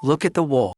Look at the wool.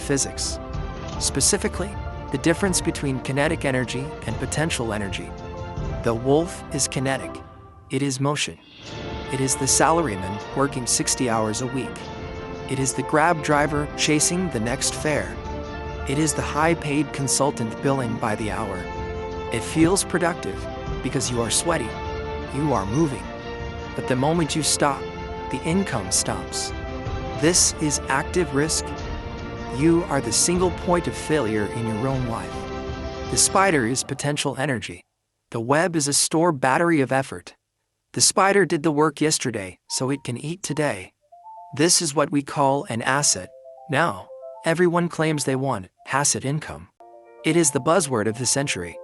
Physics. Specifically, the difference between kinetic energy and potential energy. The wolf is kinetic. It is motion. It is the salaryman working 60 hours a week. It is the grab driver chasing the next fare. It is the high-paid consultant billing by the hour. It feels productive because you are sweaty. You are moving. But the moment you stop, the income stops. This is active risk. You are the single point of failure in your own life. The spider is potential energy. The web is a store battery of effort. The spider did the work yesterday, so it can eat today. This is what we call an asset. Now, everyone claims they want passive income. It is the buzzword of the century.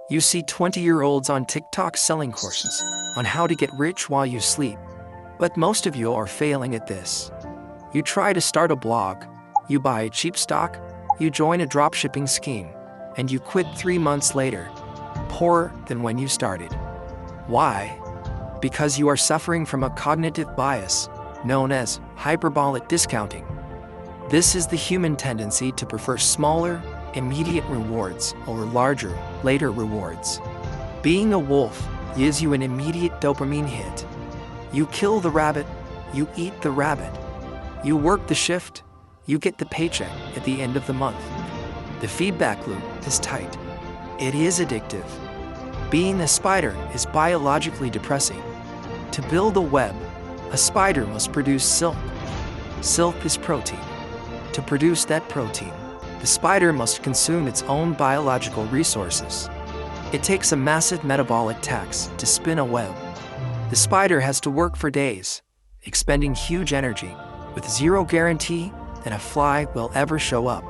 You see 20-year-olds on TikTok selling courses on how to get rich while you sleep. But most of you are failing at this. You try to start a blog. You buy a cheap stock, you join a dropshipping scheme, and you quit 3 months later, poorer than when you started. Why? Because you are suffering from a cognitive bias known as hyperbolic discounting. This is the human tendency to prefer smaller, immediate rewards over larger, later rewards. Being a wolf gives you an immediate dopamine hit. You kill the rabbit, you eat the rabbit. You work the shift, you get the paycheck at the end of the month. The feedback loop is tight. It is addictive. Being a spider is biologically depressing. To build a web, a spider must produce silk. Silk is protein. To produce that protein, the spider must consume its own biological resources. It takes a massive metabolic tax to spin a web. The spider has to work for days, expending huge energy, with zero guarantee that a fly will ever show up.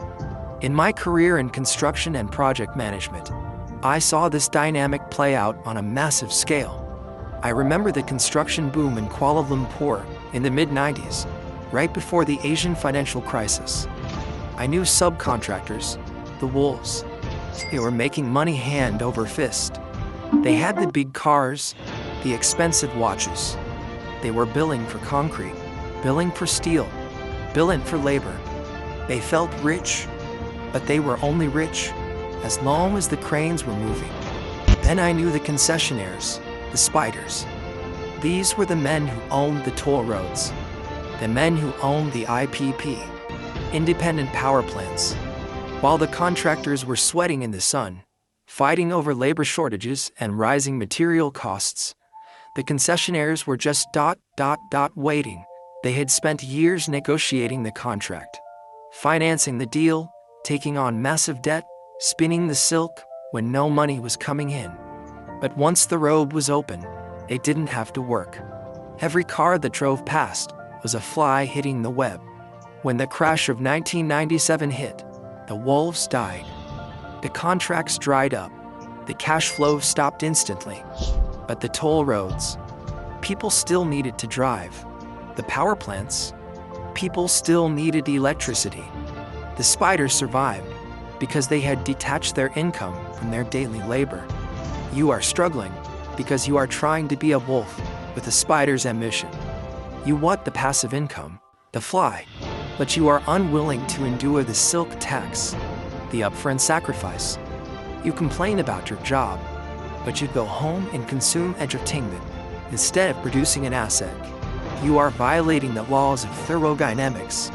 In my career in construction and project management, I saw this dynamic play out on a massive scale. I remember the construction boom in Kuala Lumpur in the mid-90s, right before the Asian financial crisis. I knew subcontractors, the wolves. They were making money hand over fist. They had the big cars, the expensive watches. They were billing for concrete, billing for steel, billing for labor. They felt rich, but they were only rich as long as the cranes were moving. Then I knew the concessionaires, the spiders. These were the men who owned the toll roads, the men who owned the IPP, independent power plants. While the contractors were sweating in the sun, fighting over labor shortages and rising material costs, the concessionaires were just waiting. They had spent years negotiating the contract, financing the deal, taking on massive debt, spinning the silk when no money was coming in. But once the road was open, they didn't have to work. Every car that drove past was a fly hitting the web. When the crash of 1997 hit, the wolves died. The contracts dried up. The cash flow stopped instantly. But the toll roads, people still needed to drive. The power plants? People still needed electricity. The spiders survived because they had detached their income from their daily labor. You are struggling because you are trying to be a wolf with a spider's ambition. You want the passive income, the fly, but you are unwilling to endure the silk tax, the upfront sacrifice. You complain about your job, but you go home and consume entertainment instead of producing an asset. You are violating the laws of thermodynamics.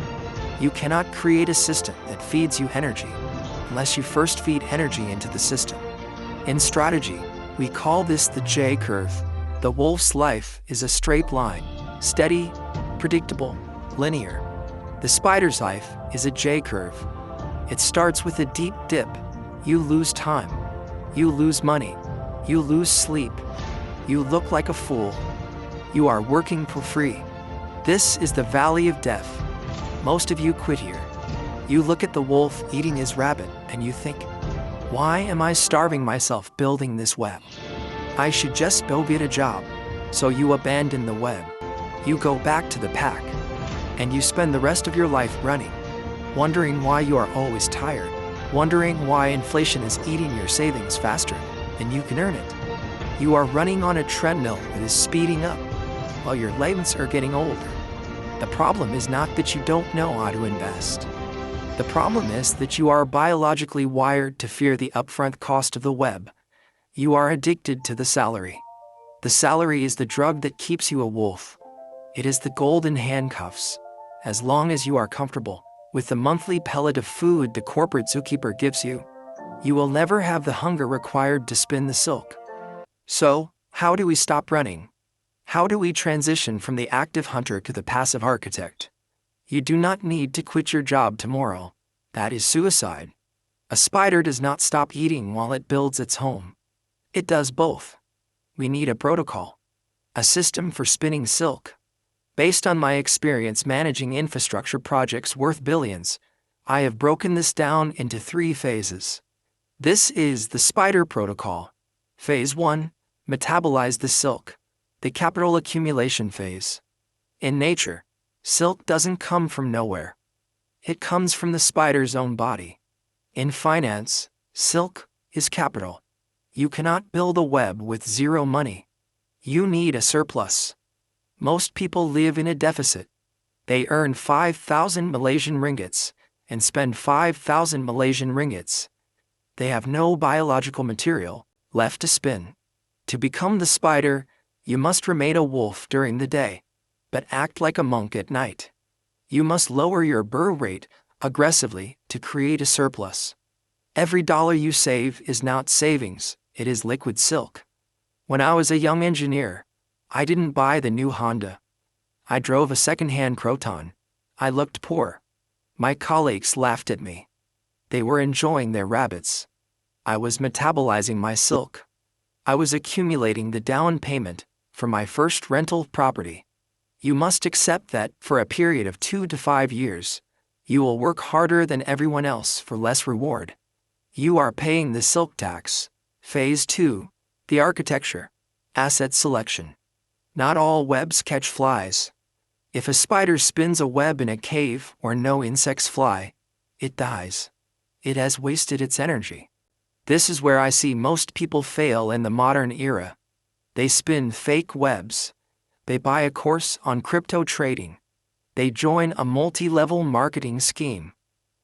You cannot create a system that feeds you energy unless you first feed energy into the system. In strategy, we call this the J-curve. The wolf's life is a straight line, steady, predictable, linear. The spider's life is a J-curve. It starts with a deep dip. You lose time. You lose money. You lose sleep. You look like a fool. You are working for free. This is the valley of death. Most of you quit here. You look at the wolf eating his rabbit and you think, why am I starving myself building this web? I should just go get a job. So you abandon the web. You go back to the pack. And you spend the rest of your life running, wondering why you are always tired, wondering why inflation is eating your savings faster than you can earn it. You are running on a treadmill that is speeding up while your legs are getting older. The problem is not that you don't know how to invest. The problem is that you are biologically wired to fear the upfront cost of the web. You are addicted to the salary. The salary is the drug that keeps you a wolf. It is the golden handcuffs. As long as you are comfortable with the monthly pellet of food the corporate zookeeper gives you, you will never have the hunger required to spin the silk. So, how do we stop running? How do we transition from the active hunter to the passive architect? You do not need to quit your job tomorrow. That is suicide. A spider does not stop eating while it builds its home. It does both. We need a protocol, a system for spinning silk. Based on my experience managing infrastructure projects worth billions, I have broken this down into 3 phases. This is the spider protocol. Phase 1, metabolize the silk, the capital accumulation phase. In nature, silk doesn't come from nowhere. It comes from the spider's own body. In finance, silk is capital. You cannot build a web with zero money. You need a surplus. Most people live in a deficit. They earn 5,000 Malaysian ringgits and spend 5,000 Malaysian ringgits. They have no biological material left to spin. To become the spider, you must remain a wolf during the day, but act like a monk at night. You must lower your burn rate aggressively to create a surplus. Every dollar you save is not savings, it is liquid silk. When I was a young engineer, I didn't buy the new Honda. I drove a second-hand Croton. I looked poor. My colleagues laughed at me. They were enjoying their rabbits. I was metabolizing my silk. I was accumulating the down payment for my first rental property. You must accept that for a period of 2 to 5 years, you will work harder than everyone else for less reward. You are paying the silk tax. Phase 2, the architecture, asset selection. Not all webs catch flies. If a spider spins a web in a cave where no insects fly, it dies. It has wasted its energy. This is where I see most people fail in the modern era. They spin fake webs. They buy a course on crypto trading. They join a multi-level marketing scheme.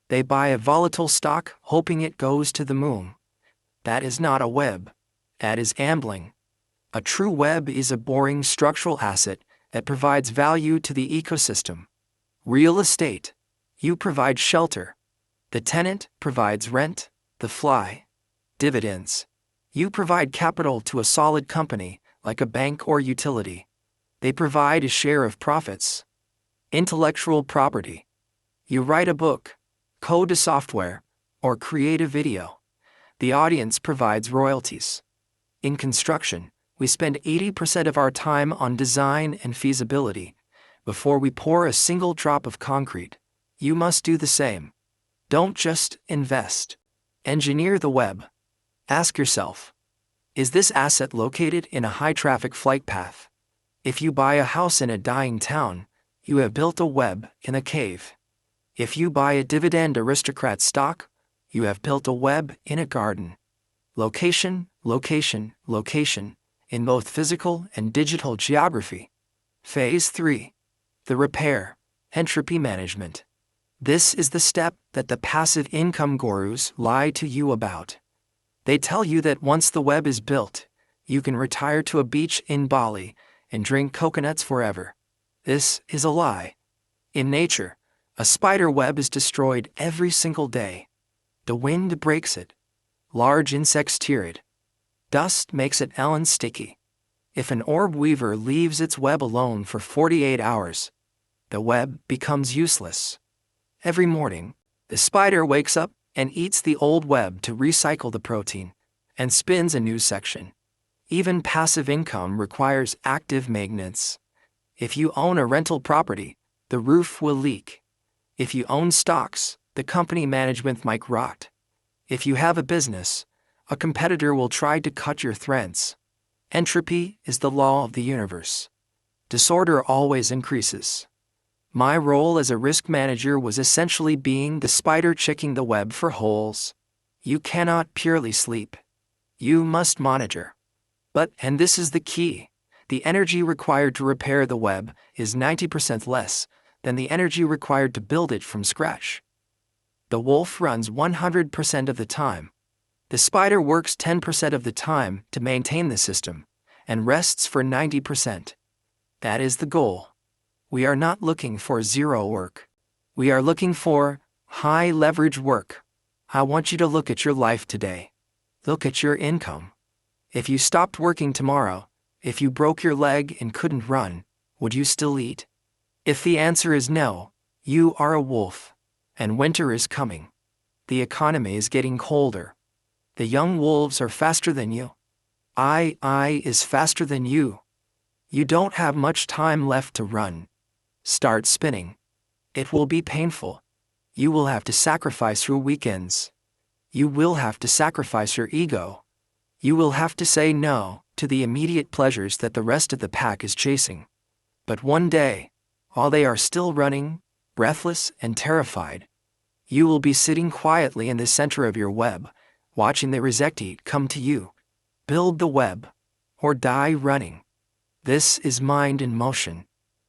They buy a volatile stock hoping it goes to the moon. That is not a web. That is gambling. A true web is a boring structural asset that provides value to the ecosystem. Real estate. You provide shelter. The tenant provides rent, the fly, dividends. You provide capital to a solid company, like a bank or utility. They provide a share of profits. Intellectual property. You write a book, code a software, or create a video. The audience provides royalties. In construction, we spend 80% of our time on design and feasibility before we pour a single drop of concrete. You must do the same. Don't just invest. Engineer the web. Ask yourself, is this asset located in a high-traffic flight path? If you buy a house in a dying town, You have built a web in a cave. If you buy a dividend aristocrat stock, you have built a web in a garden. Location, location, location, in both physical and digital geography. Phase 3. The repair, entropy management. This is the step that the passive income gurus lie to you about. They tell you that once the web is built, you can retire to a beach in Bali and drink coconuts forever. This is a lie. In nature, a spider web is destroyed every single day. The wind breaks it. Large insects tear it. Dust makes it sticky. If an orb weaver leaves its web alone for 48 hours, the web becomes useless. Every morning, the spider wakes up and eats the old web to recycle the protein and spins a new section. Even passive income requires active maintenance. If you own a rental property, the roof will leak. If you own stocks, the company management might rot. If you have a business, a competitor will try to cut your threads. Entropy is the law of the universe. Disorder always increases. My role as a risk manager was essentially being the spider checking the web for holes. You cannot purely sleep. You must monitor. But, and this is the key, the energy required to repair the web is 90% less than the energy required to build it from scratch. The wolf runs 100% of the time. The spider works 10% of the time to maintain the system and rests for 90%. That is the goal. We are not looking for zero work. We are looking for high leverage work. I want you to look at your life today. Look at your income. If you stopped working tomorrow, if you broke your leg and couldn't run, would you still eat? If the answer is no, you are a wolf, and winter is coming. The economy is getting colder. The young wolves are faster than you. I is faster than you. You don't have much time left to run. Start spinning. It will be painful. You will have to sacrifice your weekends. You will have to sacrifice your ego. You will have to say no to the immediate pleasures that the rest of the pack is chasing. But one day, while they are still running, breathless and terrified, you will be sitting quietly in the center of your web, watching the rejectee come to you. Build the web, or die running. This is mind in motion.